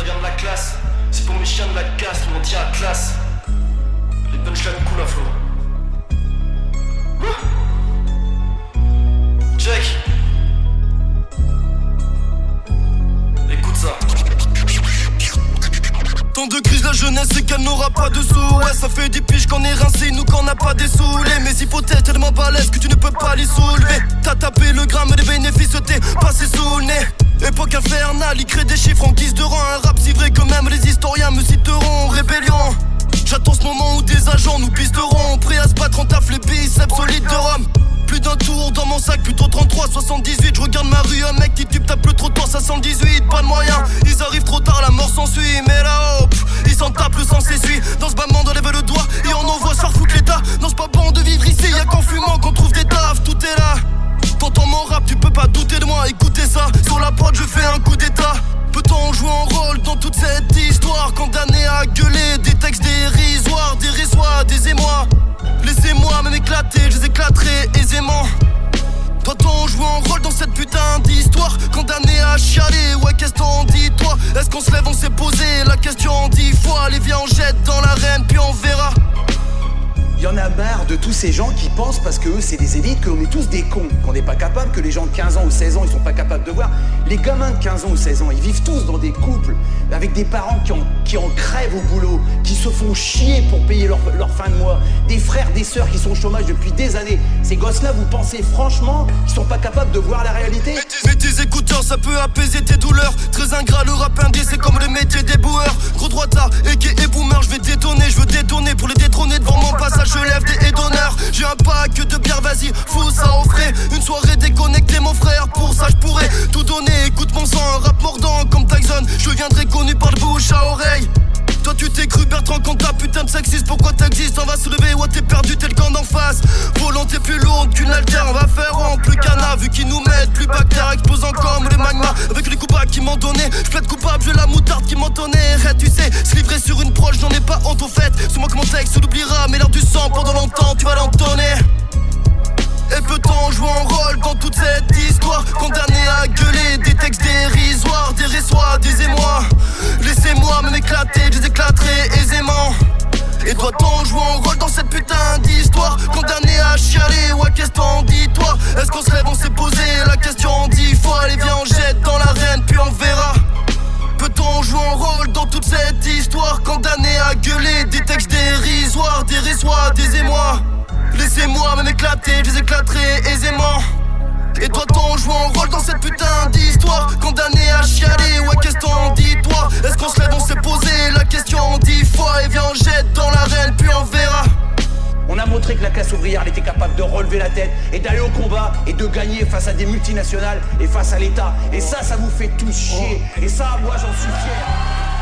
vient de la classe. C'est pour mes chiens de la casse, tout le monde tient à classe. Les punchlines coulent à flot. Check. Écoute ça. Tant de crise la jeunesse c'est qu'elle n'aura pas de sous. Ouais ça fait 10 piges qu'on est rincé, nous qu'on n'a pas des saoulés. Mes hypothèses tellement balèzes que tu ne peux pas les soulever. T'as tapé le gramme et les bénéfices t'es passé sous le nez. Époque infernale, il crée des chiffres en guise de rang. Un rap si vrai que même les historiens me citeront. Rébellion. J'attends ce moment où des agents nous pisteront. Prêts à se battre, on taffe les biceps solides de Rome. Plus d'un tour dans mon sac, plutôt 33, 78. Je regarde ma rue, un mec qui tube tape le trottoir, ça 118. Pas de moyen, ils arrivent trop tard, la mort s'ensuit. Mais là-haut, ils s'en tapent, le sang s'essuie. Dans ce bâtiment, on lève le doigt et on envoie se faire foutre l'état. Non, c'est pas bon de vivre ici, y'a qu'en fumant qu'on trouve des tafs, tout est là. T'entends mon rap, tu peux pas douter de moi, écoutez ça. Sur la prod, je fais un coup d'état. Peut-on jouer un rôle dans toute cette histoire? Condamné à gueuler des textes dérisoires, des résois, des émois. Laissez-moi même éclater, je les éclaterai aisément. Doit-on jouer un rôle dans cette putain d'histoire? Condamné à chialer, ouais qu'est-ce qu'on dit toi? Est-ce qu'on se lève, on s'est posé la question 10 fois. Allez viens on jette dans l'arène puis on verra. Il y en a marre de tous ces gens qui pensent parce que eux c'est des élites qu'on est tous des cons, qu'on n'est pas capable, que les gens de 15 ans ou 16 ans ils sont pas capables de voir. Les gamins de 15 ans ou 16 ans ils vivent tous dans des couples avec des parents qui en crèvent au boulot, qui se font chier pour payer leur fin de mois, des frères, des sœurs qui sont au chômage depuis des années. Ces gosses-là, vous pensez franchement qu'ils sont pas capables de voir la réalité? Mets tes écouteurs, ça peut apaiser tes douleurs. Très ingrat, le rap indé, c'est comme le métier des boueurs. Gros droitard, et boomer, je vais détonner, je veux détonner pour les détrôner devant mon passage. Je lève des haies d'honneur. J'ai un pack de bière, vas-y, fous ça au frais. Une soirée déconnectée, mon frère. Pour ça, je pourrais tout donner. Écoute mon sang, un rap mordant comme Tyson. Je deviendrai connu par le bouche à oreille. Toi tu t'es cru Bertrand quand ta putain de sexiste. Pourquoi t'existes? On va se lever, ouais t'es perdu, t'es le camp d'en face. Volonté plus lourde qu'une altère, on va faire en plus qu'un vu qu'ils nous mettent plus bactère, explosant comme les magmas. Avec les coups bas qui m'ont donné, je plaide coupable, j'ai la moutarde qui m'en donnait. Tu sais, se livrer sur une proche, j'en ai pas honte au fait. C'est moi que mon texte l'oubliera, mais l'air du sang pendant longtemps tu vas l'entonner. Et peut-on jouer un rôle dans toute cette histoire? Condamné à gueuler des textes dérisoires, des résois, des émois. Laissez-moi même éclater, je les éclaterai aisément. Et doit-on jouer un rôle dans cette putain d'histoire? Condamné à chialer, ouais qu'est-ce qu'on dit toi? Est-ce qu'on se lève, on s'est posé la question 10 fois. Allez viens on jette dans l'arène puis on verra. Peut-on jouer un rôle dans toute cette histoire? Condamné à gueuler des textes dérisoires, des résois, des émois. Laissez-moi même éclater, je les éclaterai aisément. Et doit-on jouer un rôle dans cette putain d'histoire? Condamné à chialer, ouais qu'est-ce qu'on dit toi? Est-ce qu'on se lève, on s'est posé la question 10 fois. Et viens on jette dans l'arène puis on verra. On a montré que la classe ouvrière elle était capable de relever la tête et d'aller au combat et de gagner face à des multinationales et face à l'État. Et ça vous fait tous chier. Et ça, moi j'en suis fier.